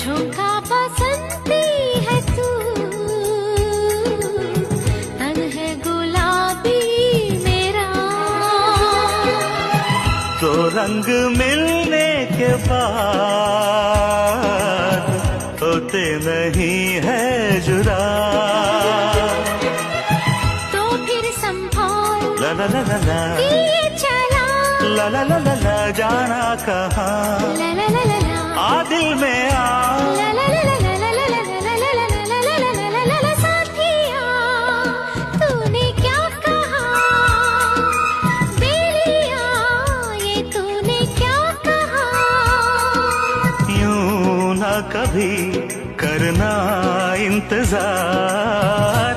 झोंका बसंती है तू, तन है गुलाबी मेरा। तो रंग मिलने के बाद होते नहीं है जुदा। तो फिर संभाल ला ला ला ला ला, ये चला ला ला ला ला ला, जाना कहाँ, ला ला ला ला ला, आ दिल में आ, ला ला ला ला ला ला ला ला ला ला ला ला ला ला ला ला। साथिया तूने क्या कहा, बेलिया ये तूने क्या कहा। यूं ना कभी करना इंतजार।